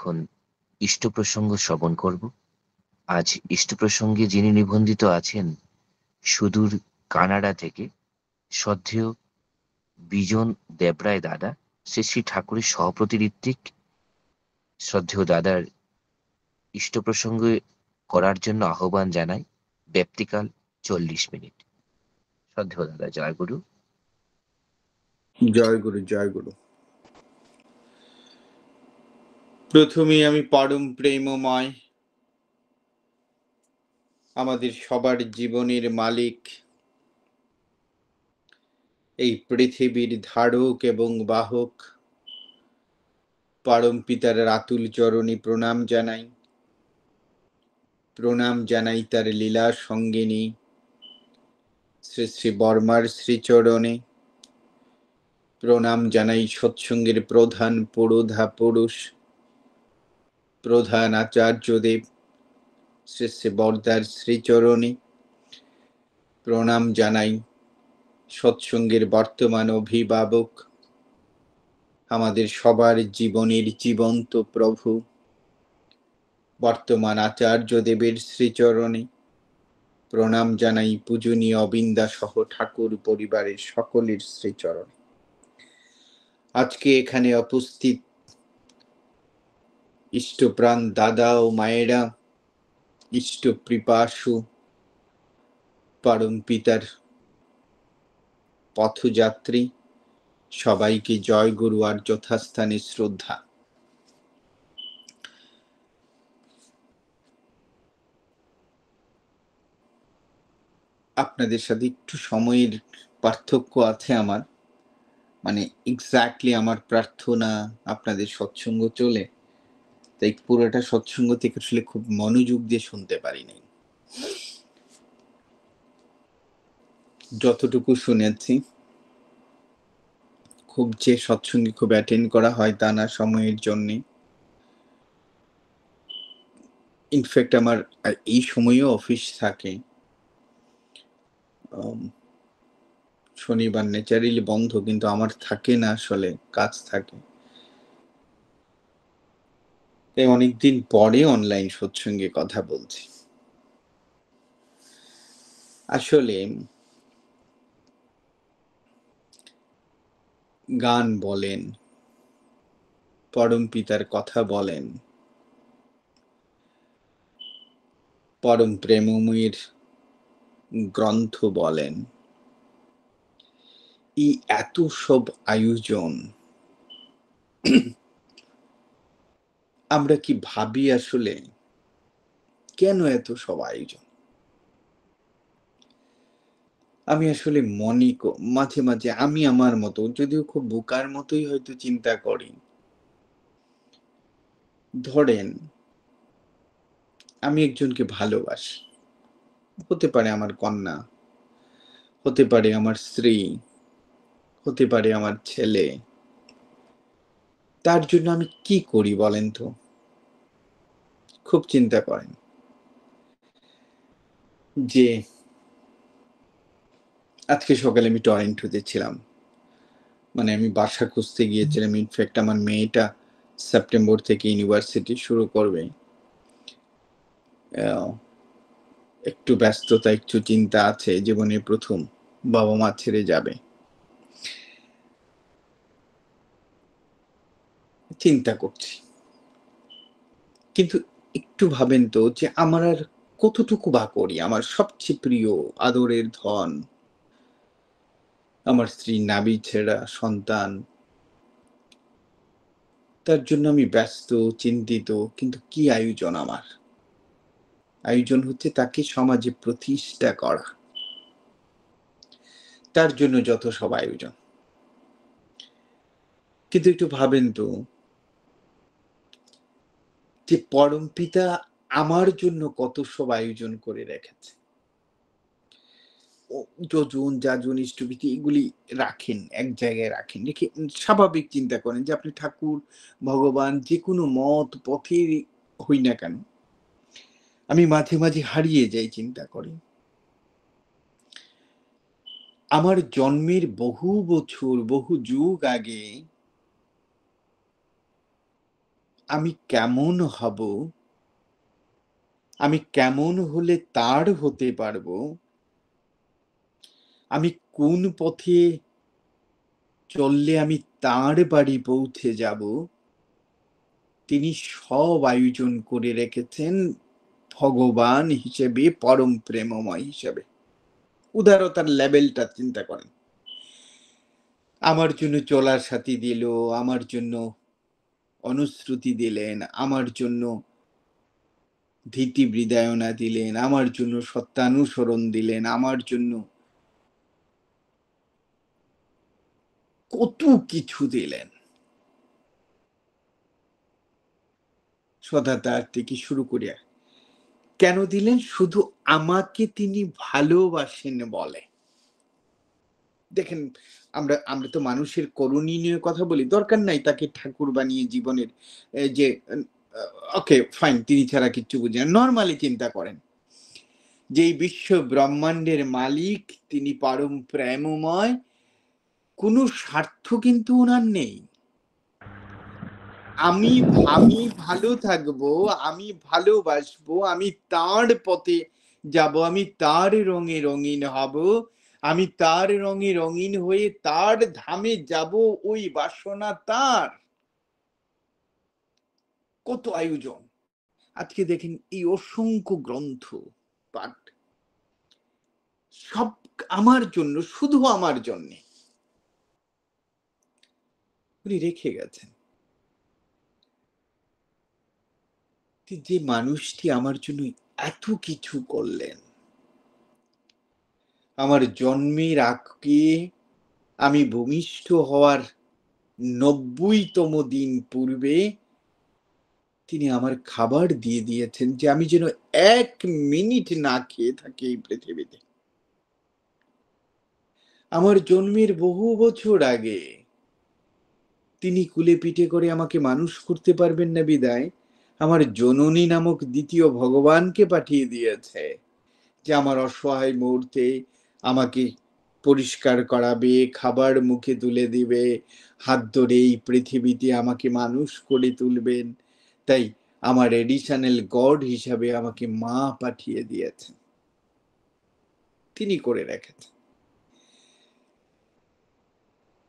এখন ইষ্ট প্রসঙ্গ শ্রবণ করব। আজ ইষ্ট প্রসঙ্গে যিনি নিবন্ধিত আছেন সুদূর কানাডা থেকে শ্রদ্ধেয় বিজন দেবরায় দাদা, শ্রী শ্রী ঠাকুরের সহপ্রতি ঋত্বিক। শ্রদ্ধেয় দাদার ইষ্ট প্রসঙ্গ করার জন্য আহ্বান জানাই। ব্যক্তিকাল 40 মিনিট। শ্রদ্ধেয় দাদা, জয় গুরু। জয় গুরু, জয় গুরু। প্রথমে আমি পরম প্রেমময়, আমাদের সবার জীবনের মালিক, এই পৃথিবীর ধারক এবং বাহক পরম পিতার আতুল চরণে প্রণাম জানাই। প্রণাম জানাই তার লীলা সঙ্গিনী শ্রী শ্রী বর্মার শ্রীচরণে। প্রণাম জানাই সৎসঙ্গের প্রধান পুরোধা পুরুষ, প্রধান আচার্যদেব শ্রী শ্রী বরদার শ্রীচরণে। প্রণাম জানাই সৎসঙ্গের বর্তমান অভিভাবক, আমাদের সবার জীবনের জীবন্ত প্রভু বর্তমান আচার্যদেবের শ্রীচরণে। প্রণাম জানাই পূজনীয় অবিন্দা সহ ঠাকুর পরিবারের সকলের শ্রীচরণে। আজকে এখানে উপস্থিত ইষ্টপ্রাণ দাদা ও মায়েরা, ইষ্ট পিপাসু পরম পিতার পথযাত্রী, সবাইকে জয় গুরু আর যথাস্থানে শ্রদ্ধা। আপনাদের সাথে একটু সময়ের পার্থক্য আছে আমার, মানে এক্স্যাক্টলি আমার প্রার্থনা আপনাদের সৎসঙ্গ চলে, তাই পুরোটা সৎসঙ্গ থেকে আসলে খুব মনোযোগ দিয়ে শুনতে পারি নাই। যতটুকু শুনেছি, খুব যে সৎসঙ্গে খুব অ্যাটেন্ড করা হয় তা না, সময়ের জন্য। ইনফ্যাক্ট আমার এই সময়েও অফিস থাকে, শনিবার ন্যাচারালি বন্ধ, কিন্তু আমার থাকে না, আসলে কাজ থাকে। তাই অনেকদিন পরে অনলাইন সৎসঙ্গে কথা বলছি। আসলে গান বলেন, পরম পিতার কথা বলেন, পরম প্রেমময়ীর গ্রন্থ বলেন, এই এত সব আয়োজন আমরা কি ভাবি আসলে কেন এত সব আয়োজন? আমি আসলে মাঝে মাঝে আমি আমার মতো, যদিও খুব বোকার মতোই হয়তো চিন্তা করি। ধরেন আমি একজনকে ভালোবাসি, হতে পারে আমার কন্যা, হতে পারে আমার স্ত্রী, হতে পারে আমার ছেলে। তার জন্য আমি কি করি বলেন তো? খুব চিন্তা করেন যে আজকে সকালে আমি টরেন্টোতে ছিলাম, মানে আমি বাসা খুঁজতে গিয়েছিলাম। ইনফ্যাক্ট আমার মেয়েটা সেপ্টেম্বর থেকে ইউনিভার্সিটি শুরু করবে, একটু ব্যস্ততা, একটু চিন্তা আছে, জীবনের প্রথম বাবা মা ছেড়ে যাবে, চিন্তা করছি। কিন্তু একটু ভাবেন তো যে আমার আর কতটুকু বা করি। আমার সবচেয়ে প্রিয় আদরের ধন, আমার স্ত্রী নাভি ছেঁড়া সন্তান, তার জন্য আমি ব্যস্ত, চিন্তিত। কিন্তু কি আয়োজন আমার? আয়োজন হচ্ছে তাকে সমাজে প্রতিষ্ঠা করা, তার জন্য যত সব আয়োজন। কিন্তু একটু ভাবেন তো যে পরম পিতা আমার জন্য কত সব আয়োজন করে রেখেছে। যোজন যাজন ইষ্টভীতি এগুলি রাখেন, এক জায়গায় রাখেন, রেখে স্বাভাবিক চিন্তা করেন যে আপনি ঠাকুর, ভগবান, যে কোনো মত পথের হই না কেন, আমি মাঝে মাঝে হারিয়ে যাই চিন্তা করি। আমার জন্মের বহু বছর, বহু যুগ আগে আমি কেমন হব, আমি কেমন হলে তার হতে পারবো, আমি কোন পথে চললে আমি তার বাড়ি পৌঁছে যাব, তিনি সব আয়োজন করে রেখেছেন ভগবান হিসেবে, পরম প্রেমময় হিসেবে। উদারতার লেভেলটা চিন্তা করেন। আমার জন্য চলার সাথী দিল, আমার জন্য অনুশ্রুতি দিলেন, আমার জন্য ধীতি বৃদায়না দিলেন, আমার জন্য সত্যানুসরণ দিলেন, আমার জন্য কত কিছু দিলেন। সদাতার থেকে শুরু করিয়া কেন দিলেন? শুধু আমাকে তিনি ভালোবাসেন বলে। দেখেন, আমরা আমরা তো মানুষের করণীয় কথা বলি, দরকার নাই তাকে ঠাকুর বানিয়ে জীবনের যে ওকে ফাইন, তিনি ছাড়া কিচ্ছু বুঝি না। নরমালি চিন্তা করেন, যে এই বিশ্ব ব্রহ্মাণ্ডের মালিক, তিনি পরম প্রেমময়, কোনো স্বার্থ কিন্তু ওনার নেই। আমি আমি ভালো থাকবো, আমি ভালোবাসবো, আমি তার পথে যাব, আমি তার রঙে রঙিন হব, আমি তার রঙে রঙিন হয়ে তার ধামে যাব, ওই বাসনা তার। কত আয়োজন! আজকে দেখেন এই অসংখ্য গ্রন্থ পাঠ, সব আমার জন্য, শুধু আমার জন্যে উনি রেখে গেছেন। যে মানুষটি আমার জন্য এত কিছু করলেন, আমার জন্মের আগে, আমি ভূমিষ্ঠ হওয়ার ৯০তম দিন পূর্বে তিনি আমার খাবার দিয়ে দিয়েছেন, যে আমি যেন ১ মিনিট না খেয়ে থাকি এই পৃথিবীতে। আমার জন্মের বহু বছর আগে তিনি কুলে পিঠে করে আমাকে মানুষ করতে পারবেন না বিধায় আমার জননী নামক দ্বিতীয় ভগবানকে পাঠিয়ে দিয়েছে, যে আমার অসহায় মুহূর্তে আমাকে পরিষ্কার করাবে, খাবার মুখে তুলে দিবে, হাত ধরে এই পৃথিবীতে আমাকে মানুষ করে তুলবেন। তাই আমার এডিশনাল গড হিসাবে আমাকে মা পাঠিয়ে দিয়েছেন, তিনি করে রেখেছেন।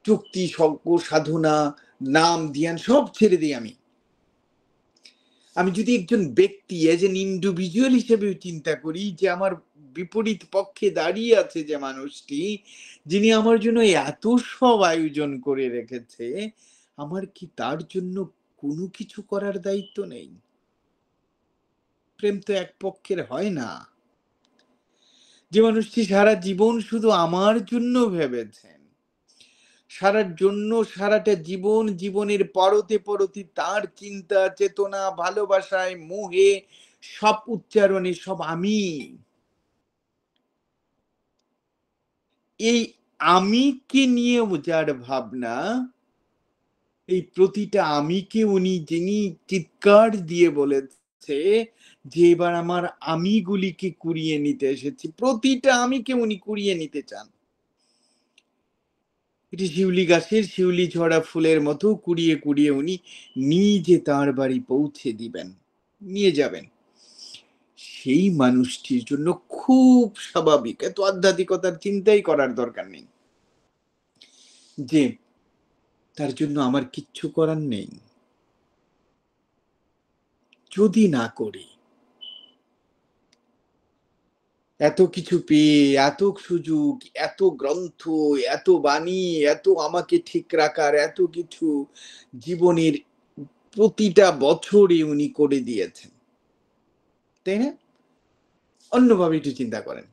যুক্তি, সজ্ঞ, সাধনা, নাম, ধ্যান সব ছেড়ে দিই আমি। আমি যদি একজন ব্যক্তি এজ এন ইন্ডিভিজুয়াল হিসেবে চিন্তা করি, যে আমার বিপরীত পক্ষে দাঁড়িয়ে আছে যে মানুষটি, যিনি আমার জন্য এত সব আয়োজন করে রেখেছে, আমার কি তার জন্য কোনো কিছু করার দায়িত্ব নেই? প্রেম তো এক পক্ষের হয় না। যে মানুষটি সারা জীবন শুধু আমার জন্য ভেবেছেন, সারাটা জীবন, জীবনের পরতে পরতে তার চিন্তা, চেতনা, ভালোবাসায়, মোহে, সব উচ্চারণে সব আমি। এই আমিকে নিয়ে যার ভাবনা, এই প্রতিটা আমিকে উনি, যিনি চিৎকার দিয়ে বলেছে যে এবার আমার আমিগুলিকে কুড়িয়ে নিতে এসেছি, প্রতিটা আমিকে উনি কুড়িয়ে নিতে চান। এটি শিউলি গাছের শিউলি ঝরা ফুলের মতো কুড়িয়ে কুড়িয়ে উনি নিজে তার বাড়ি পৌঁছে দিবেন, নিয়ে যাবেন। সেই মানুষটির জন্য খুব স্বাভাবিক, এত আধ্যাত্মিকতার চিন্তাই করার দরকার নেই, যে তার জন্য আমার কিচ্ছু করার নেই। যদি না করি, এত কিছু পেয়ে, এত সুযোগ, এত গ্রন্থ, এত বাণী, এত আমাকে ঠিক রাখার এত কিছু জীবনের প্রতিটা বছরে উনি করে দিয়েছেন, তাই না? অন্যভাবে একটু চিন্তা করেন।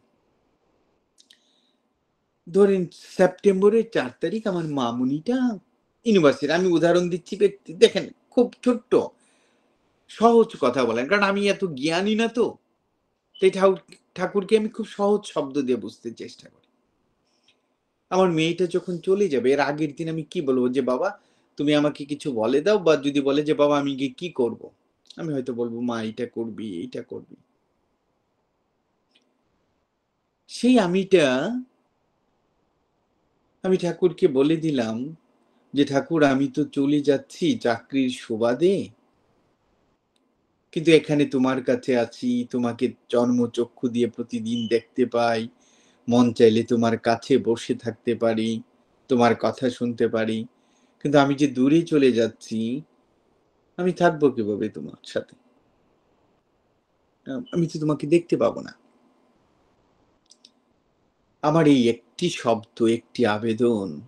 ধরেন সেপ্টেম্বরের ৪ তারিখ আমার মামুনিটা ইউনিভার্সিটি, আমি উদাহরণ দিচ্ছি, দেখেন খুব ছোট্ট সহজ কথা বলেন, কারণ আমি এত জ্ঞানী না তো, তাই ঠাকুরকে আমি খুব সহজ শব্দ দিয়ে বুঝতে চেষ্টা করি। আমার মেয়েটা যখন চলে যাবে, এর আগের দিন আমি কি বলবো, যে বাবা তুমি আমাকে কিছু বলে দাও, বা যদি বলে যে বাবা আমি গিয়ে কি করব, আমি হয়তো বলবো মা এইটা করবি, এইটা করবি। সেই আমি ঠাকুরকে বলে দিলাম যে ঠাকুর আমি তো চলে যাচ্ছি চাকরির সুবাদে, কিন্তু এখানে তোমার কাছে আছি, তোমাকে জন্মচক্ষু দিয়ে প্রতিদিন দেখতে পাই, মন চাইলে তোমার কাছে বসে থাকতে পারি, তোমার কথা শুনতে পারি। কিন্তু আমি যে দূরে চলে যাচ্ছি, আমি থাকবো কিভাবে তোমার সাথে? আমি তো তোমাকে দেখতে পাবো না। আমার এই একটি শব্দ, একটি আবেদন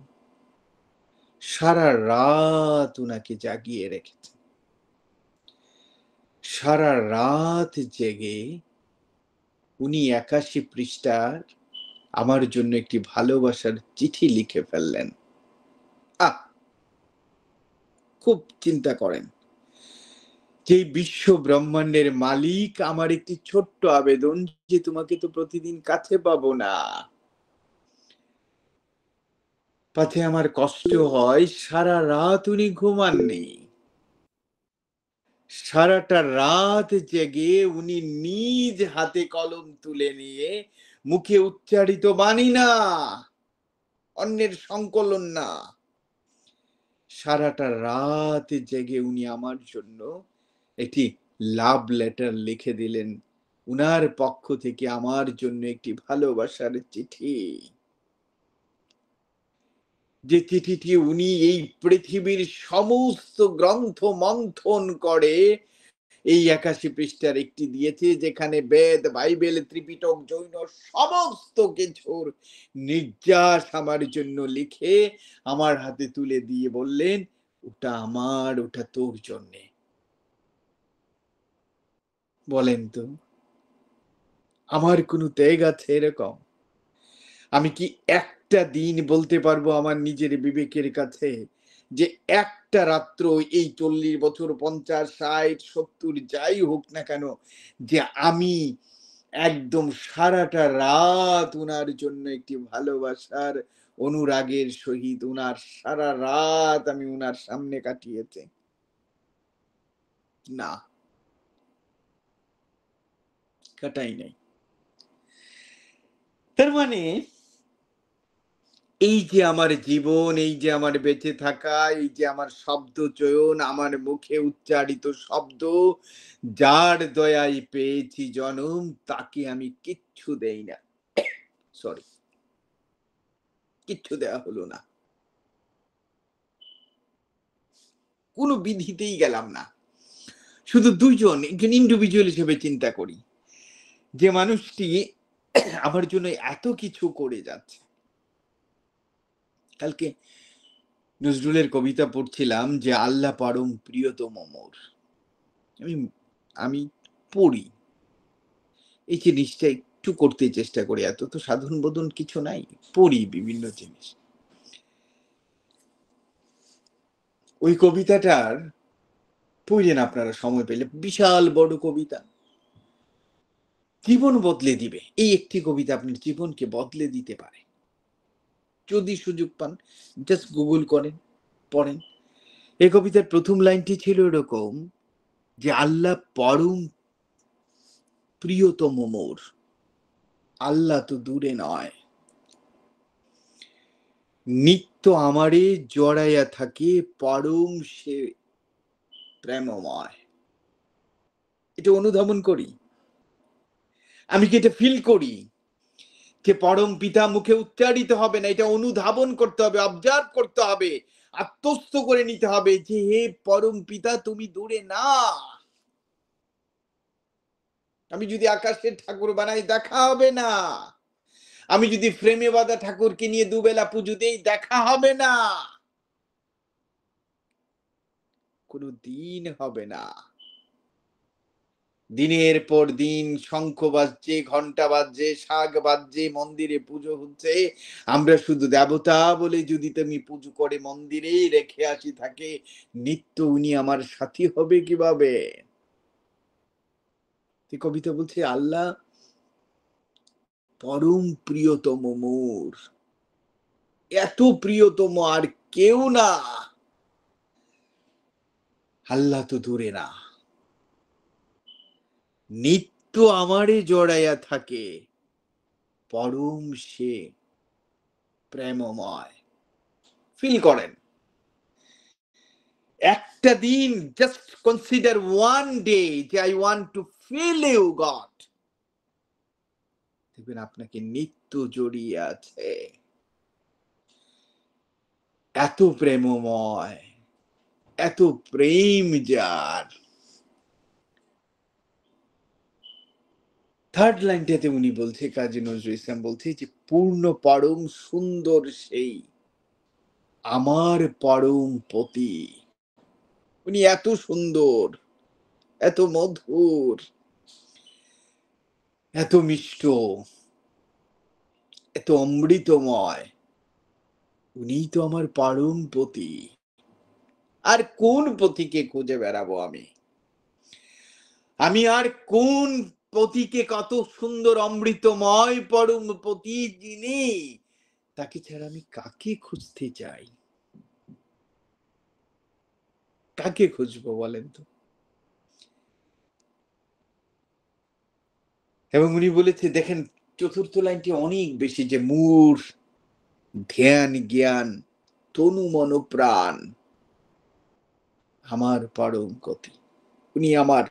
সারা রাত উনাকে জাগিয়ে রেখেছে। সারা রাত জেগে উনি ৮১ পৃষ্ঠার আমার জন্য একটি ভালোবাসার চিঠি লিখে ফেললেন। আহ! খুব চিন্তা করেন। যে বিশ্ব ব্রহ্মান্ডের মালিক আমার একটি ছোট্ট আবেদন যে তোমাকে তো প্রতিদিন কাছে পাবো না। পাছে আমার কষ্ট হয়, সারা রাত উনি ঘুমাননি। সারাটা রাত জেগে উনি নিজ হাতে কলম তুলে নিয়ে মুখে উচ্চারিত বাণী না, অন্যের সংকলন না, সারাটা রাত জেগে উনি আমার জন্য একটি লাভ লেটার লিখে দিলেন। উনার পক্ষ থেকে আমার জন্য একটি ভালোবাসার চিঠি। যে চিঠিটি উনি এই পৃথিবীর সমস্ত গ্রন্থ মন্থন করে এই ৮১ পৃষ্ঠার একটি দিয়েছে, যেখানে বেদ, বাইবেল, ত্রিপিটক, জৈন সমস্ত কিছুর নির্যাস আমার জন্য লিখে আমার হাতে তুলে দিয়ে বললেন, ওটা আমার, ওটা তোর জন্যে। বলেন তো, আমার কোনো ত্যাগ আছে এরকম? আমি কি একটা দিন বলতে পারবো আমার নিজের বিবেকের কাছে যে একটা রাত্র এই ৪০ বছর, ৫০, ৬০, ৭০ যাই হোক না কেন, যে আমি একদম সারাটা রাত উনার জন্য একটি ভালোবাসার অনুরাগের সহিত উনার সারা রাত আমি উনার সামনে কাটিয়েছি? না, কাটাই নাই। তার মানে এই যে আমার জীবন, এই যে আমার বেঁচে থাকা, এই যে আমার শব্দ চয়ন, আমার মুখে উচ্চারিত শব্দ, যার দয়ায় পেয়েছি জনম, তাকে আমি কিচ্ছু দেই না। সরি, কিচ্ছু দেয়া হলো না। কোনো বিধিতেই গেলাম না। শুধু ২ জন, একজন ইন্ডিভিজুয়াল হিসেবে চিন্তা করি। যে মানুষটি আমার জন্য এত কিছু করে যাচ্ছে। কালকে নজরুলের কবিতা পড়ছিলাম যে, "আল্লাহ পরম প্রিয়তম মোর।" আমি আমি পড়ি। এই জিনিসটা একটু করতে চেষ্টা করি। এত তো সাধন বোধন কিছু নাই। পড়ি বিভিন্ন জিনিস। ওই কবিতাটার পইড়েন আপনারা সময় পেলে। বিশাল বড় কবিতা। জীবন বদলে দিবে। এই একটি কবিতা আপনার জীবনকে বদলে দিতে পারে। যদি সুযোগ পান জাস্ট গুগল করেন, পড়েন। এই কবিতার ১ম লাইনটি ছিল এরকম যে, "আল্লাহ পরম প্রিয়তম মোর।" আল্লাহ তো দূরে নয়। নিত্য আমারে জড়াইয়া থাকে পরম সে প্রেমময়। এটা অনুধাবন করি। আমি কি এটা ফিল করি? যে পরম পিতা মুখে উচ্চারিত হবে না, এটা অনুধাবন করতে হবে, অবজার্ভ করতে হবে, আত্মস্থ করে নিতে হবে যে হে পরম পিতা তুমি দূরে না। আমি যদি আকাশের ঠাকুর বানাই দেখা হবে না। আমি যদি ফ্রেমে বাঁধা ঠাকুরকে নিয়ে দুবেলা পুজো দেই দেখা হবে না। কোনো দিন হবে না। দিনের পর দিন শঙ্খ বাজছে, ঘন্টা বাজছে, শাঁখ বাজছে, মন্দিরে পুজো হচ্ছে। আমরা শুধু দেবতা বলে যদি তুমি পুজো করে মন্দিরেই রেখে আসি থাকে, নিত্য উনি আমার সাথী হবে কিভাবে? এই কবিতা বলছে আল্লাহ পরম প্রিয়তম মোর। এত প্রিয়তম আর কেউ না। আল্লাহ তো দূরে না। নিত্য আমারে জড়াইয়া থাকে। পরম সে প্রেমময়। ফিল করেন। একটা দিন, জাস্ট কনসিডার ওয়ান ডে, যে I want to feel you God. দেখবেন আপনাকে নিত্য জড়িয়ে আছে, এত প্রেমময়, এত প্রেম যার। থার্ড লাইনটাতে উনি বলছে, কাজী নজরুল ইসলাম বলছে যে পূর্ণ পরম সুন্দর সেই আমার পরম পতি। উনি এত সুন্দর, এত মধুর, এত মিষ্ট, এত অমৃতময়। উনিই তো আমার পরম পতি। আর কোন পতিকে খুঁজে বেড়াবো আমি? আমি আর কোন পতিকে, কত সুন্দর অমৃতময় পরম পতি যিনি, তাকে ছাড়া আমি কাকে খুঁজতে চাই? কাকে খুঁজবো বলেন তো? এবং উনি বলেছে, দেখেন চতুর্থ লাইনটি অনেক বেশি, যে মূর ধ্যান জ্ঞান তনু মন প্রাণ আমার পরম গতি। উনি আমার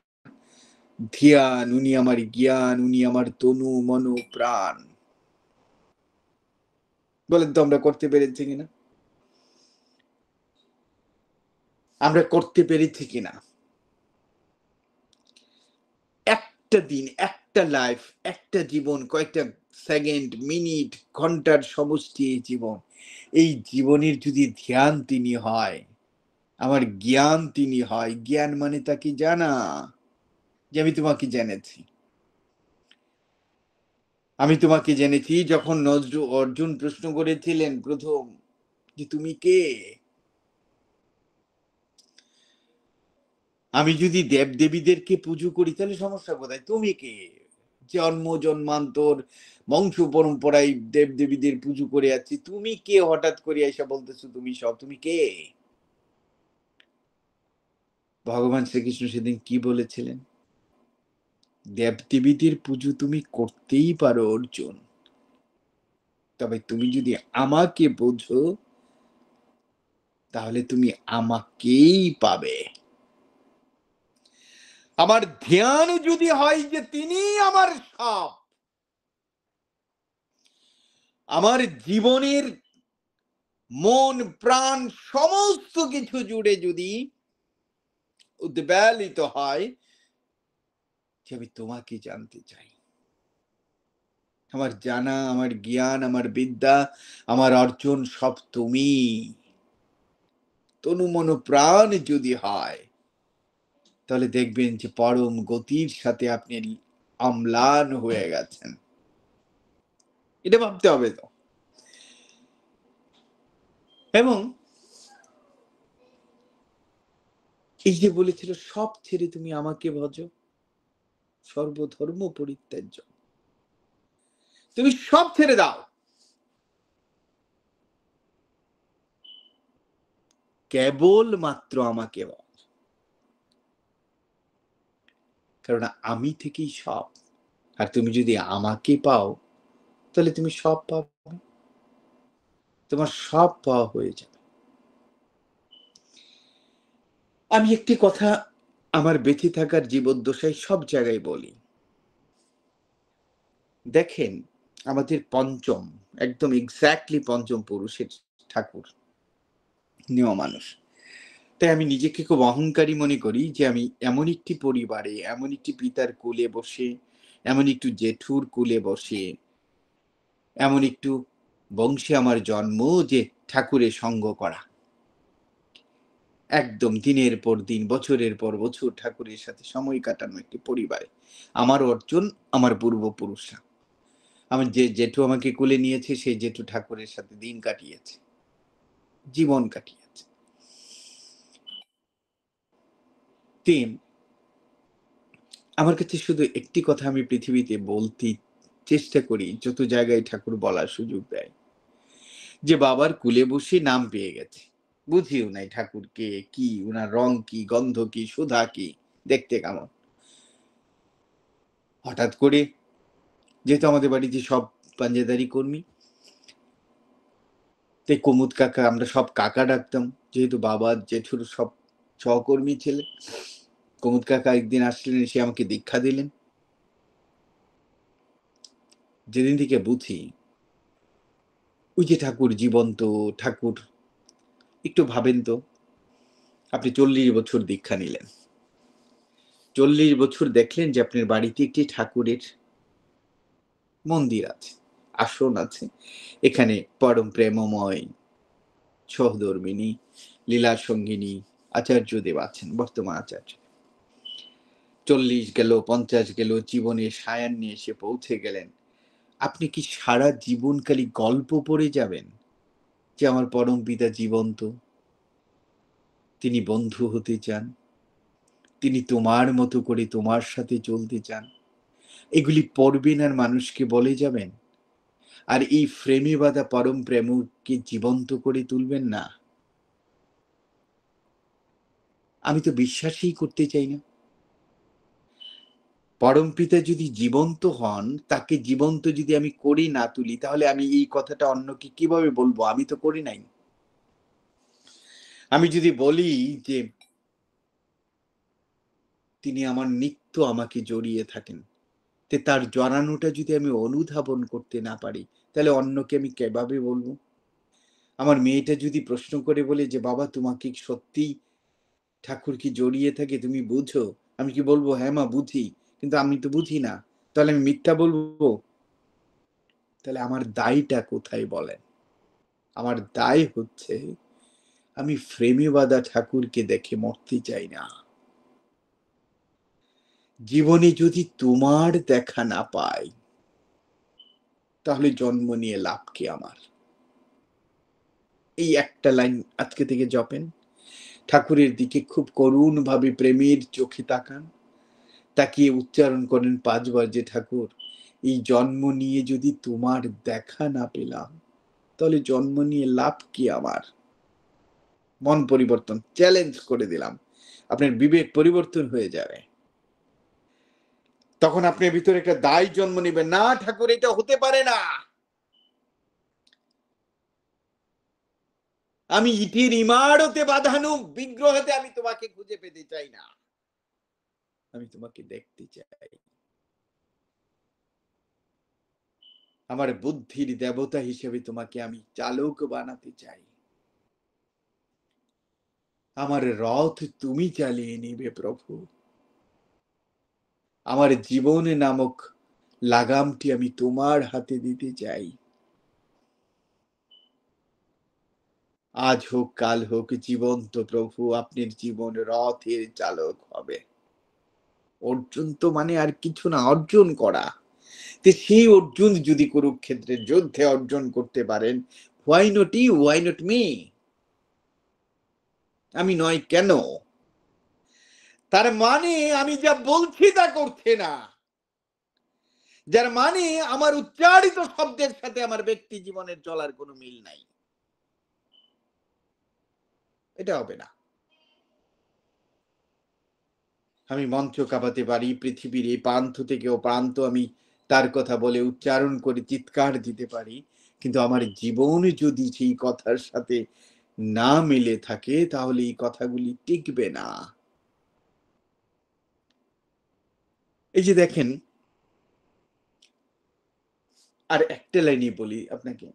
ধ্যান, উনি আমার জ্ঞান, উনি আমার তনু মন প্রাণ। বলেন তো আমরা করতে পেরেছি কিনা? আমরা করতে পেরেছি কিনা? একটা দিন, একটা লাইফ, একটা জীবন, কয়েকটা সেকেন্ড, মিনিট, ঘন্টার সমষ্টি এই জীবন। এই জীবনের যদি ধ্যান তিনি হয়, আমার জ্ঞান তিনি হয়। জ্ঞান মানে তাকে জানা, যে আমি তোমাকে জেনেছি। আমি তোমাকে জেনেছি, যখন অর্জুন প্রশ্ন করেছিলেন প্রথম, যে তুমি কে? আমি যদি দেবদেবীদেরকে পুজো করি তাহলে সমস্যা কোথায়? তুমি কে? জন্ম জন্মান্তর বংশ পরম্পরায় দেবদেবীদের পুজো করে যাচ্ছি, তুমি কে হঠাৎ করে এসে বলতেছো তুমি সব? তুমি কে? ভগবান শ্রীকৃষ্ণ সেদিন কি বলেছিলেন? দেবদেবীদের পুজো তুমি করতেই পারো অর্জুন, তবে তুমি যদি আমাকে বোঝো তাহলে তুমি আমাকেই পাবে। আমার ধ্যান যদি হয় যে তিনি আমার সব, আমার জীবনের মন প্রাণ সমস্ত কিছু জুড়ে যদি উদ্বেলিত হয় যে আমি তোমাকে জানতে চাই, আমার জানা, আমার জ্ঞান, আমার বিদ্যা, আমার অর্জন সব তুমি, তনু মন প্রাণ যদি হয়, তাহলে দেখবেন যে পরম গতির সাথে আপনি অম্লান হয়ে গেছেন। এটা ভাবতে হবে তো। এবং এই যে বলেছিল, সব ছেড়ে তুমি আমাকে ভজো, সর্বধর্ম পরিত্যাজ্য, তুমি সব ছেড়ে দাও, কেবল মাত্র আমাকে ভজ। কারণ আমি থেকেই সব। আর তুমি যদি আমাকে পাও তাহলে তুমি সব পাবে, তোমার সব পাওয়া হয়ে যাবে। আমি একটি কথা আমার বেঁচে থাকার জীবদ্দশায় সব জায়গায় বলি। দেখেন, আমাদের পঞ্চম, একদম এক্স্যাক্টলি পঞ্চম পুরুষের ঠাকুর নেওয়া মানুষ। তাই আমি নিজেকে খুব অহংকারী মনে করি যে আমি এমন একটি পরিবারে, এমন একটি পিতার কোলে বসে, এমন একটু জেঠুর কোলে বসে, এমন একটু বংশে আমার জন্ম, যে ঠাকুরের সঙ্গ করা, একদম দিনের পর দিন, বছরের পর বছর ঠাকুরের সাথে সময় কাটানো একটি পরিবারে আমার অর্জন, আমার পূর্বপুরুষরা। আমার যে জেঠু আমাকে কোলে নিয়েছে, সেই জেঠু ঠাকুরের সাথে দিন কাটিয়েছে, জীবন কাটিয়েছে। তিন, আমার কাছে শুধু একটি কথা আমি পৃথিবীতে বলতে চেষ্টা করি, যত জায়গায় ঠাকুর বলার সুযোগ দেয়, যে বাবার কুলে বসে নাম পেয়ে গেছে, বুঝিও নাই ঠাকুর কে, কি উনার রং, কি গন্ধ, কি সুধা, কি দেখতে কেমন। হঠাৎ করে, যেহেতু আমাদের বাড়িতে সব পাঞ্জাদারি কর্মী, তাই কুমুদ কাকা, আমরা সব কাকা ডাকতাম, যেহেতু বাবা জেঠুর সব সহকর্মী ছিলেন। কুমুদ কাকা একদিন আসলেন, এসে আমাকে দীক্ষা দিলেন। যেদিন থেকে বুঝি ওই যে ঠাকুর জীবন্ত, ঠাকুর একটু ভাবেন তো, আপনি 40 বছর দীক্ষা নিলেন। 40 বছর দেখলেন যে আপনার বাড়িতে একটি ঠাকুরের মন্দির আছে, আসন আছে। এখানে পরম প্রেমময় সহধর্মিণী, লীলা সঙ্গিনী আচার্যদেব আছেন, বর্তমান আচার্য। 40 গেল, 50 গেল, জীবনের সায়ান্নে এসে পৌঁছে গেলেন। আপনি কি সারা জীবন খালি গল্প পড়ে যাবেন যে আমার পরম পিতা জীবন্ত, তিনি বন্ধু হতে চান, তিনি তোমার মতো করে তোমার সাথে চলতে চান? এগুলি পড়বেন আর মানুষকে বলে যাবেন, আর এই ফ্রেমে বাঁধা পরম প্রেমকে জীবন্ত করে তুলবেন না? আমি তো বিশ্বাসই করতে চাই না। পরম পিতা যদি জীবন্ত হন, তাকে জীবন্ত যদি আমি করি না তুলি, তাহলে আমি এই কথাটা অন্যকে কিভাবে বলবো? আমি তো করি নাই। আমি যদি বলি যে তিনি আমার নিত্য আমাকে জড়িয়ে থাকেন, তার জড়ানোটা যদি আমি অনুধাবন করতে না পারি, তাহলে অন্যকে আমি কিভাবে বলবো? আমার মেয়েটা যদি প্রশ্ন করে বলে যে বাবা তোমাকে সত্যিই ঠাকুর কি জড়িয়ে থাকে, তুমি বুঝো? আমি কি বলবো হ্যাঁ মা বুঝি, কিন্তু আমি তো বুঝি না। তাহলে আমি মিথ্যা বলবো? তাহলে আমার দায়টা কোথায় বলেন? আমার দায় হচ্ছে আমি ফ্রেমে বাঁধা ঠাকুরকে দেখে মরতে চাই না। জীবনে যদি তোমার দেখা না পাই, তাহলে জন্ম নিয়ে লাভ কি আমার? এই একটা লাইন আজকে থেকে জপেন। ঠাকুরের দিকে খুব করুণভাবে প্রেমের চোখে তাকান। তাকিয়ে উচ্চারণ করেন ৫ বার যে ঠাকুর, এই জন্ম নিয়ে যদি তোমার দেখা না পেলাম, তাহলে জন্ম নিয়ে লাভ কি আমার? মন পরিবর্তন, চ্যালেঞ্জ করে দিলাম। আপনার বিবেক পরিবর্তন হয়ে যাবে। তখন আপনার ভিতরে একটা দায় জন্ম নিবে, না ঠাকুর এটা হতে পারে না। আমি ইটের ইমারতে বাঁধানো বিগ্রহতে আমি তোমাকে খুঁজে পেতে চাই না, আমি তোমাকে দেখতে চাই। আমার বুদ্ধির দেবতা হিসেবে তোমাকে আমি চালক বানাতে চাই। আমার রথ তুমি চালিয়ে নিবে প্রভু। আমার জীবন নামক লাগামটি আমি তোমার হাতে দিতে চাই। আজ হোক কাল হোক জীবন্ত প্রভু আপনার জীবন রথের চালক হবে। অর্জুন তো মানে আর কিছু না, অর্জন করা। সেই অর্জুন যদি কুরুক্ষেত্রের যুদ্ধে অর্জন করতে পারেন, why not you, why not me? আমি নয় কেন? তার মানে আমি যা বলছি তা করছে না, যার মানে আমার উচ্চারিত শব্দের সাথে আমার ব্যক্তি জীবনের চলার কোনো মিল নাই। এটা হবে না। আমি মঞ্চ কাঁপাতে পারি, পৃথিবীর এই প্রান্ত থেকে ও প্রান্ত আমি তার কথা বলে উচ্চারণ করে চিৎকার দিতে পারি, কিন্তু আমার জীবনে যদি সেই কথার সাথে না মিলে থাকে, তাহলে এই কথাগুলি টিকবে না। এই যে দেখেন, আর একটা লাইনই বলি আপনাকে,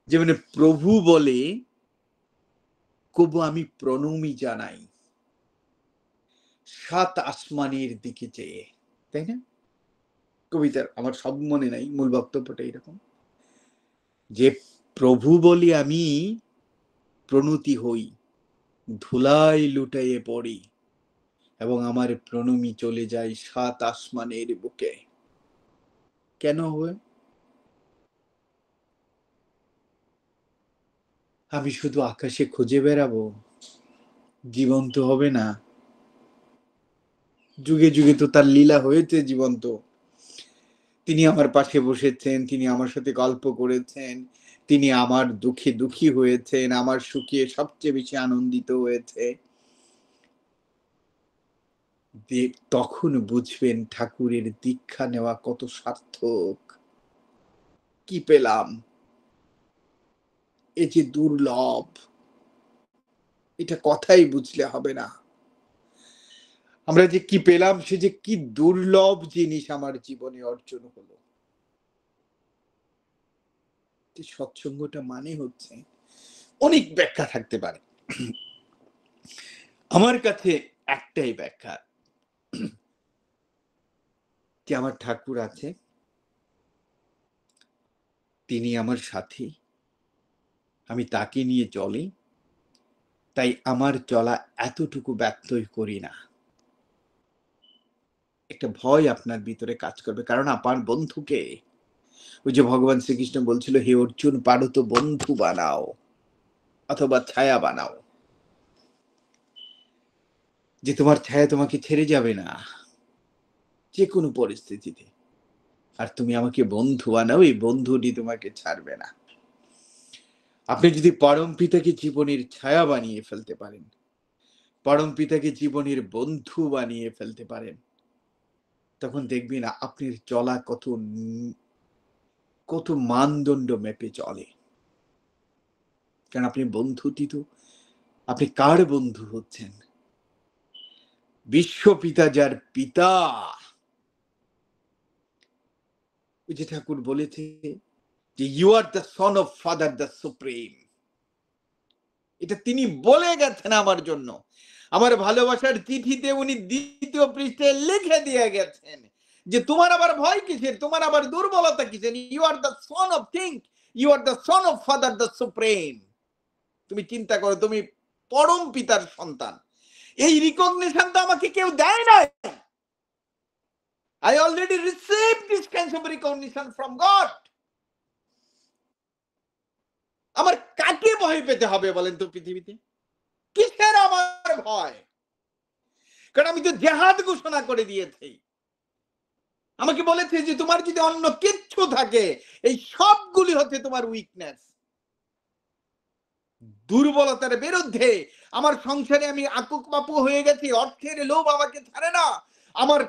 যে মানে প্রভু বলে কবু আমি প্রণমী জানাই ৭ আসমানের দিকে চেয়ে, তাই না? কবিতার আমার সব মনে নাই, মূল বক্তব্যটা এরকম যে প্রভু বলি আমি প্রণতি হই, ধুলায় লুটাইয়ে পড়ি, এবং আমার প্রণমী চলে যায় ৭ আসমানের বুকে। কেন হয়? আমি শুধু আকাশে খুঁজে বেড়াবো, জীবন্ত হবে না? যুগে যুগে তো তার লীলা হয়েছে জীবন্ত। তিনি আমার পাশে বসেছেন, তিনি আমার সাথে গল্প করেছেন, তিনি আমার দুঃখে দুঃখী হয়েছেন, আমার সুখে সবচেয়ে বেশি আনন্দিত হয়েছে। তখন বুঝবেন ঠাকুরের দীক্ষা নেওয়া কত সার্থক। কি পেলাম? এ যে দুর্লভ, এটা কথাই বুঝলে হবে না। আমরা যে কি পেলাম, সে যে কি দুর্লভ জিনিস আমার জীবনে অর্জন হলো। সৎসঙ্গটা মানে হচ্ছে, অনেক ব্যাখ্যা থাকতে পারে, আমার কাছে একটাই ব্যাখ্যা, যে আমার ঠাকুর আছে, তিনি আমার সাথী, আমি তাকে নিয়ে চলি, তাই আমার চলা এতটুকু ব্যত্যয় করি না। একটা ভয় আপনার ভিতরে কাজ করবে, কারণ আপনার বন্ধুকে, ওই যে ভগবান শ্রীকৃষ্ণ বলছিল, হে অর্জুন, পারো তো বন্ধু বানাও অথবা ছায়া বানাও, যে তোমার ছায়া তোমাকে ছেড়ে যাবে না যে কোনো পরিস্থিতিতে, আর তুমি আমাকে বন্ধু বানাও, এই বন্ধুটি তোমাকে ছাড়বে না। আপনি যদি পরম পিতাকে জীবনের ছায়া বানিয়ে ফেলতে পারেন, পরম পিতাকে জীবনের বন্ধু বানিয়ে ফেলতে পারেন, তখন দেখবেন আপনার চলা কত মানদণ্ড মেপে চলে। কারণ আপনি বন্ধুটি তো, আপনি কার বন্ধু হচ্ছেন? বিশ্বপিতা, যার পিতা। ওই যে ঠাকুর বলেছে যে you are the son of father the supreme, এটা তিনি বলে গেছেন আমার জন্য। আমার ভালোবাসার চিঠিতে উনি দ্বিতীয় পৃষ্ঠায় লিখে দিয়ে গেছেন যে তোমার আবার ভয় কিসের, তোমার আবার দুর্বলতা কিসের, you are the son of think, you are the son of father the supreme. তুমি চিন্তা করো, তুমি পরম পিতার সন্তান। এই রিকগনিশন তো আমাকে কেউ দেয় না। I already received this kind of recognition from God. আমার কাকে ভয় পেতে হবে বলেন তো পৃথিবীতে? কিসের আমার ভয়? কারণ আমি তো জেহাদ ঘোষণা করে দিয়েছি। আমাকে বলেছে যে তোমার যদি অন্য কিচ্ছু থাকে, এই সবগুলি হচ্ছে তোমার উইকনেস, দুর্বলতার বিরুদ্ধে। আমার সংসারে আমি আকুক মাপু হয়ে গেছি, অর্থের লোভ আমাকে ছাড়ে না, আমার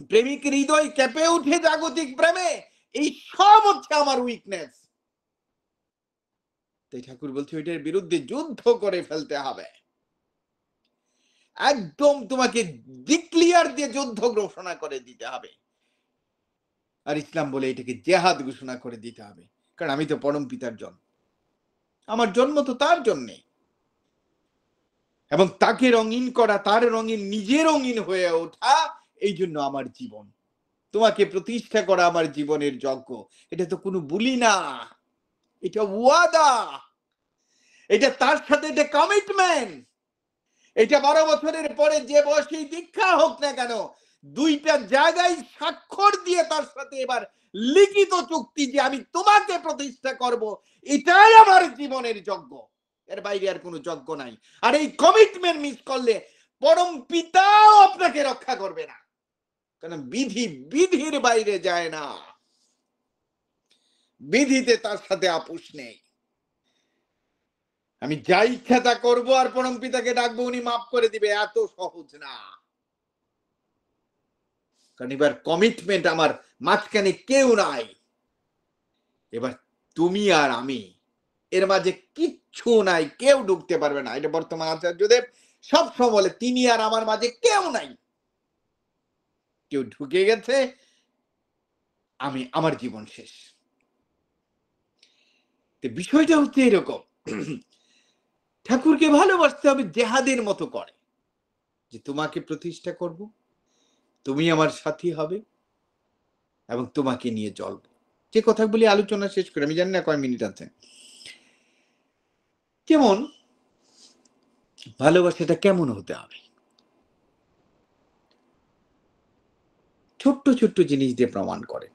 প্রেমিক হৃদয় কেঁপে উঠে জাগতিক প্রেমে, এই সব হচ্ছে আমার উইকনেস। তাই ঠাকুর বলছে ওইটার বিরুদ্ধে যুদ্ধ করে ফেলতে হবে, একদম তোমাকে ডিক্লিয়ার দিয়ে যুদ্ধ ঘোষণা করে দিতে হবে। আর ইসলাম বলে এটাকে জেহাদ ঘোষণা করে দিতে হবে, কারণ আমি তো পরম পিতার জন্ম, আমার জন্ম তো তার জন্যে, এবং তাকে রঙিন করা, তার রঙিন নিজে রঙিন হয়ে ওঠা, এই জন্য আমার জীবন, তোমাকে প্রতিষ্ঠা করা আমার জীবনের যজ্ঞ। এটা তো কোনো বুলি না, এটা ওয়াদা, এটা তার সাথে এটা কমিটমেন্ট। এটা 12 বছরের পরে যে বয়সেই দীক্ষা হোক না কেন, দুইটা জায়গায় স্বাক্ষর দিয়ে তার সাথে এবার লিখিত চুক্তি যে আমি তোমাকে প্রতিষ্ঠা করব, এটাই আমার জীবনের যজ্ঞ, এর বাইরে আর কোনো যজ্ঞ নাই। আর এই কমিটমেন্ট মিস করলে পরম পিতাও আপনাকে রক্ষা করবে না, কারণ বিধি বিধির বাইরে যায় না, বিধিতে তার সাথে আপোষ নেই। আমি যা ইচ্ছা তা করবো আর পরম পিতাকে ডাকবো, উনি মাফ করে দিবে, এত সহজ না। কারণ এবার কমিটমেন্ট আমার মাঝখানে কেউ নাই, এবার তুমি আর আমি, এর মাঝে কিচ্ছু নাই, কেউ ঢুকতে পারবে না। এটা বর্তমান আচার্যদেব সবসময় বলে, তিনি আর আমার মাঝে কেউ নাই, কেউ ঢুকে গেছে, আমি, আমার জীবন শেষ। বিষয়টা হচ্ছে এরকম, ঠাকুরকে ভালোবাসতে হবে জেহাদের মতো করে, যে তোমাকে প্রতিষ্ঠা করব, তুমি আমার সাথী হবে, এবং তোমাকে নিয়ে চলবো। যে কথাগুলি আলোচনা শেষ করে, আমি জানি না কয় মিনিট আছে, যেমন ভালোবাসাটা কেমন হতে হবে, ছোট্ট ছোট্ট জিনিস দিয়ে প্রমাণ করে।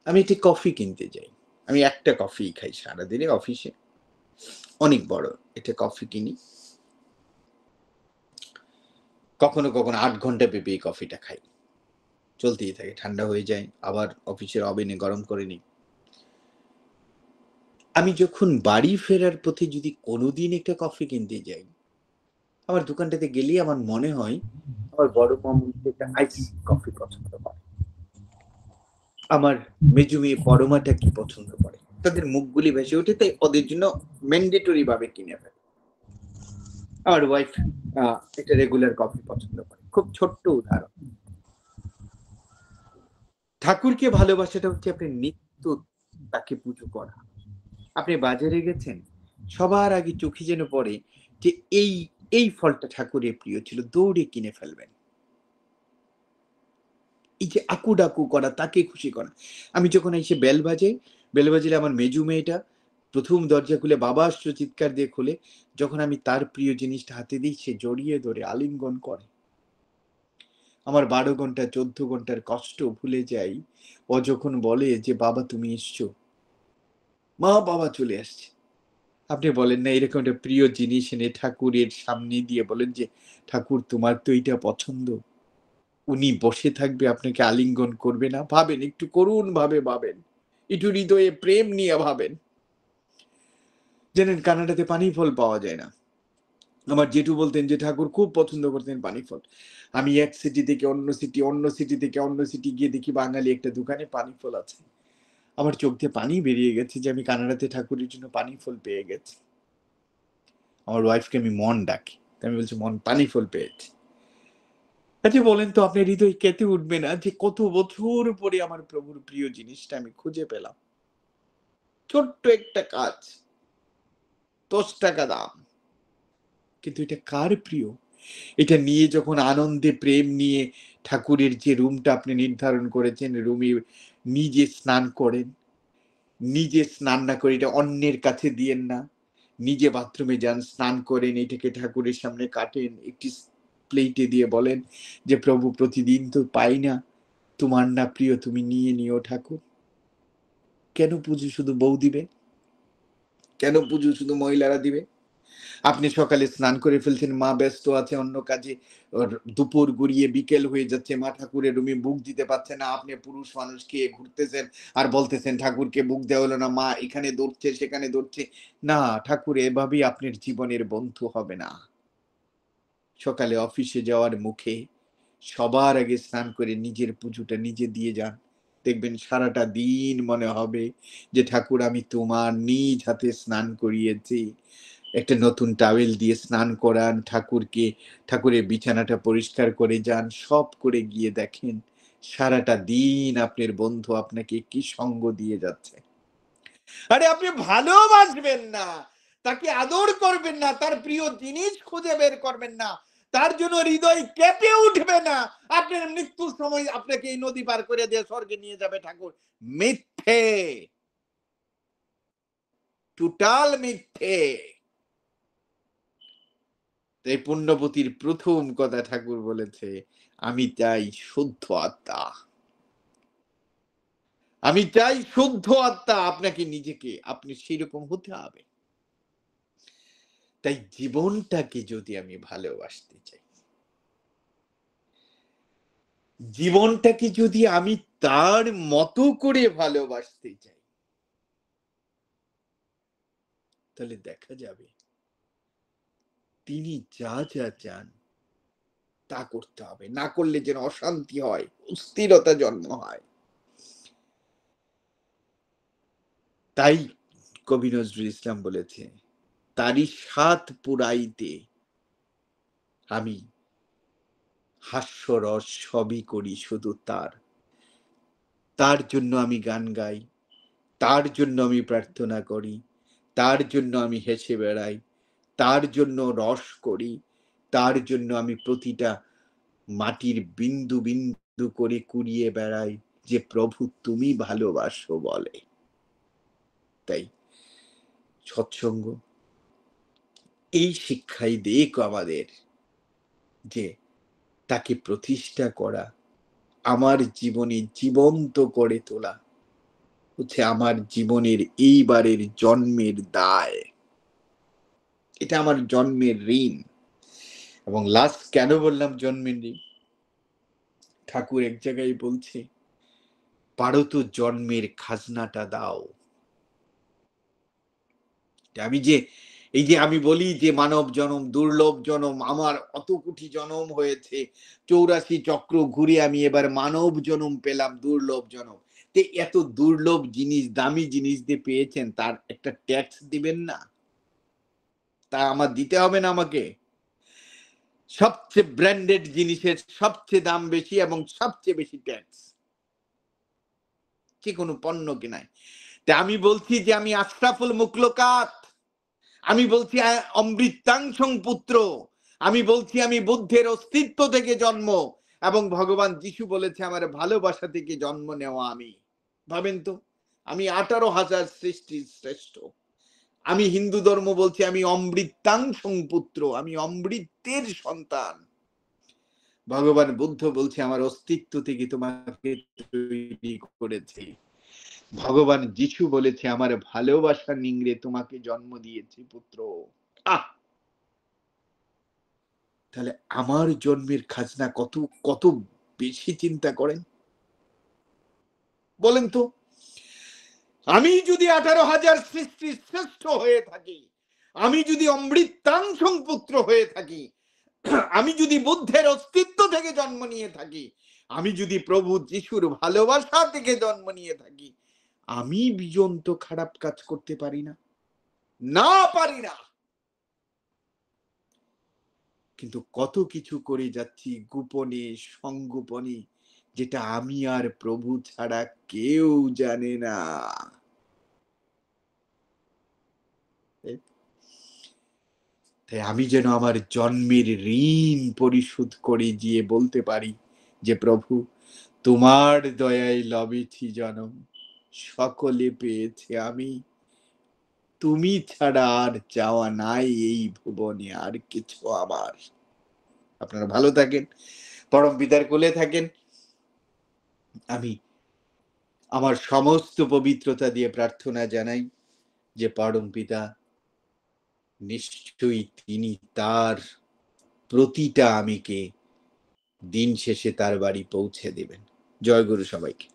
আমি একটি কফি কিনতে যাই, আমি একটা কফি খাই সারাদিনে, অফিসে অনেক বড় একটা কফি কিনি, কখনো কখনো 8 ঘন্টা ব্যাপী এই কফিটা খাই, চলতেই থাকে, ঠান্ডা হয়ে যায়, আবার অফিসের ওভেনে গরম করে নিই। আমি যখন বাড়ি ফেরার পথে যদি কোনোদিন একটা কফি কিনতে যাই, আমার দোকানটাতে গেলেই আমার মনে হয় আমার বড় মামু একটা আইস কফি পছন্দ করে, আমার মেজু মেয়ে পরমাটা কি পছন্দ করে, তাদের মুখগুলি ভেসে ওঠে, তাই ওদের জন্য ম্যান্ডেটরি ভাবে কিনে ফেলে। আমার ওয়াইফ একটা রেগুলার কফি পছন্দ করে। খুব ছোট্ট উদাহরণ। ঠাকুরকে ভালোবাসাটা হচ্ছে আপনি নিত্য তাকে পুজো করা। আপনি বাজারে গেছেন, সবার আগে চোখে যেন পড়ে যে এই, এই ফলটা ঠাকুরের প্রিয় ছিল, দৌড়ে কিনে ফেলবেন। এই যে আকু-ডাকু করা, তাকে খুশি করা। আমি যখন এসে বেল বাজাই, বেল বাজালে আমার মেজো মেয়েটা ১ম দরজা খুলে বাবা আসছো চিৎকার দিয়ে খোলে। যখন আমি তার প্রিয় জিনিসটা হাতে দিই, সে জড়িয়ে ধরে আলিঙ্গন করে। আমার ১২ ঘন্টা ১৪ ঘন্টার কষ্ট ভুলে যাই। ও যখন বলে যে, "বাবা তুমি এসছো।" মা, বাবা চলে আসছে। আপনি বলেন না এরকম একটা প্রিয় জিনিস এনে ঠাকুরের সামনে দিয়ে বলেন যে, "ঠাকুর তোমার তো এইটা পছন্দ।" উনি বসে থাকবে আপনাকে আলিঙ্গন করবে না? ভাবেন, একটু করুণভাবে ভাবেন। একটু হৃদয়ে প্রেম নিয়ে ভাবেন। জানেন কানাডাতে পানি ফল পাওয়া যায় না। আমার জেঠু বলতেন যে ঠাকুর খুব পছন্দ করতেন পানি ফল। আমি এক সিটি থেকে অন্য সিটি, অন্য সিটি থেকে অন্য সিটি গিয়ে দেখি বাঙালি একটা দোকানে পানি ফল আছে। আমার চোখ দিয়ে পানি বেরিয়ে গেছে যে আমি কানাডাতে ঠাকুরের জন্য পানি ফল পেয়ে গেছি। আমার ওয়াইফকে আমি মন ডাকি। তো আমি বলছি, "মন পানি ফল পেয়েছি।" আচ্ছা বলেন তো আপনার হৃদয় কেঁপে উঠবে না যে কত বছর পরে আমার প্রভুর প্রিয় জিনিসটা আমি খুঁজে পেলাম। ছোট্ট একটা কাজ, ৳১০ দাম। কিন্তু এটা কার প্রিয়? এটা নিয়ে যখন আনন্দে প্রেম নিয়ে ঠাকুরের যে রুমটা আপনি নির্ধারণ করেছেন, রুমে নিজে স্নান করেন। নিজে স্নান না করে এটা অন্যের কাছে দিয়েন না। নিজে বাথরুমে যান, স্নান করেন, এটাকে ঠাকুরের সামনে কাটেন। একটি প্লেটে দিয়ে বলেন যে, "প্রভু প্রতিদিন তো পাই না। তোমার না প্রিয়, তুমি নিয়ে নিও ঠাকুর।" কেন পুজো শুধু বউ দিবে? কেন পুজো শুধু মহিলারা দিবে? আপনি সকালে স্নান করে ফেলছেন, মা ব্যস্ত আছে অন্য কাজে। দুপুর গড়িয়ে বিকেল হয়ে যাচ্ছে, মা ঠাকুরের রুমে বুক দিতে পারছে না। আপনি পুরুষ মানুষ খেয়ে ঘুরতেছেন আর বলতেছেন ঠাকুরকে বুক দেওয়া হলো না, মা এখানে দৌড়ছে সেখানে দৌড়ছে। না, ঠাকুর এভাবেই আপনার জীবনের বন্ধু হবে না। সকালে অফিসে যাওয়ার মুখে সবার আগে স্নান করে নিজের পুজোটা নিজে দিয়ে যান। দেখবেন সারাটা দিন মনে হবে যে ঠাকুর আমি তোমার নিজ হাতে স্নান করিয়েছি। একটা নতুন টাওয়েল দিয়ে স্নান করান ঠাকুরকে, ঠাকুরের বিছানাটা পরিষ্কার করে যান, সব করে গিয়ে দেখেন সারাটা দিন আপনার বন্ধু আপনাকে কি সঙ্গ দিয়ে যাচ্ছে। আরে আপনি ভালোবাসবেন না, তাকে আদর করবেন না, তার প্রিয় জিনিস খুঁজে বের করবেন না, তার জন্য হৃদয় কেঁপে উঠবে না, আপনার মৃত্যুর সময় আপনাকে এই নদী পার করে দিয়ে স্বর্গে নিয়ে যাবে ঠাকুর। মিথ্যে, টোটাল মিথ্যে। এই পুণ্যবতীর প্রথম কথা ঠাকুর বলেছে, আমি চাই শুদ্ধ আত্মা। আমি চাই শুদ্ধ আত্মা। আপনাকে নিজেকে আপনি সেরকম হতে হবে। তাই জীবনটাকে যদি আমি ভালোবাসতে চাই, জীবনটাকে যদি আমি তার মতো করে ভালোবাসতে চাই, তাহলে দেখা যাবে তিনি যা যা চান তা করতে হবে। না করলে যেন অশান্তি হয়, অস্থিরতা জন্ম হয়। তাই কবি নজরুল ইসলাম বলেছে, তারই স্বাদ পুরাইতে আমি হাস্যরস সবই করি শুধু তার। তার জন্য আমি গান গাই, তার জন্য আমি প্রার্থনা করি, তার জন্য আমি হেসে বেড়াই, তার জন্য রস করি, তার জন্য আমি প্রতিটা মাটির বিন্দু বিন্দু করে কুড়িয়ে বেড়াই যে প্রভু তুমি ভালোবাসো বলে। তাই সৎসঙ্গ এই শিক্ষাই দেখ আমাদের যে তাকে প্রতিষ্ঠা করা, আমার জীবনে জীবন্ত করে তোলা হচ্ছে আমার জীবনের এইবারের জন্মের দায়। এটা আমার জন্মের ঋণ। এবং লাস্ট কেন বললাম জন্মের ঋণ? ঠাকুর এক জায়গায় বলছে, পারো তো জন্মের খাজনাটা দাও। আমি যে এই যে আমি বলি যে মানব জনম দুর্লভ জনম, আমার অত কোটি জনম হয়েছে, 84 চক্র ঘুরে আমি এবার মানব জনম পেলাম, দুর্লভ জনম। তো এত দুর্লভ জিনিস, দামি জিনিস দিয়ে পেয়েছেন, তার একটা ট্যাক্স দিবেন না? তা আমার দিতে হবে না আমাকে? সবচেয়ে ব্র্যান্ডেড জিনিসের সবচেয়ে দাম বেশি এবং সবচেয়ে বেশি ট্যাক্স যে কোনো পণ্য কেনায়। তা আমি বলছি যে আমি আশরাফুল মুখলুকাত, আমি বলছি অমৃতাংশং পুত্র, আমি বলছি আমি বুদ্ধের অস্তিত্ব থেকে জন্ম, এবং ভগবান যিশু বলেছে আমার ভালোবাসা থেকে জন্ম নেওয়া আমি। ভাবেন তো, আমি 18,000 সৃষ্টির শ্রেষ্ঠ। আমি হিন্দু ধর্ম বলছি আমি অমৃতাংশং পুত্র, আমি অমৃতের সন্তান। ভগবান বুদ্ধ বলছে আমার অস্তিত্ব থেকে তোমাকে তৈরি করেছি। ভগবান যিশু বলেছে আমার ভালোবাসা নিংড়ে তোমাকে জন্ম দিয়েছি পুত্র। আহ, তাহলে আমার জন্মের খাজনা কত কত বেশি চিন্তা করেন বলেন তো। আমি যদি 18,000 সৃষ্টির শ্রেষ্ঠ হয়ে থাকি, আমি যদি অমৃতাংশং পুত্র হয়ে থাকি, আমি যদি বুদ্ধের অস্তিত্ব থেকে জন্ম নিয়ে থাকি, আমি যদি প্রভু যিশুর ভালোবাসা থেকে জন্ম নিয়ে থাকি, আমি বিজন তো খারাপ কাজ করতে পারি না, না পারি না। কিন্তু কত কিছু করে যাচ্ছি গোপনে সংগোপনে, যেটা আমি আর প্রভু ছাড়া কেউ জানে না। তাই আমি যেন আমার জন্মের ঋণ পরিশোধ করে গিয়ে বলতে পারি যে প্রভু তোমার দয়ায় লবেছি জনম, সকলে পেয়েছে আমি, তুমি ছাড়া আর চাওয়া নাই এই ভুবনে আর কিছু আমার। আপনারা ভালো থাকেন, পরম পিতার কোলে থাকেন। আমি আমার সমস্ত পবিত্রতা দিয়ে প্রার্থনা জানাই যে পরম পিতা নিশ্চয়ই তিনি তার প্রতিটা আমিকে দিন শেষে তার বাড়ি পৌঁছে দেবেন। জয় গুরু সবাইকে।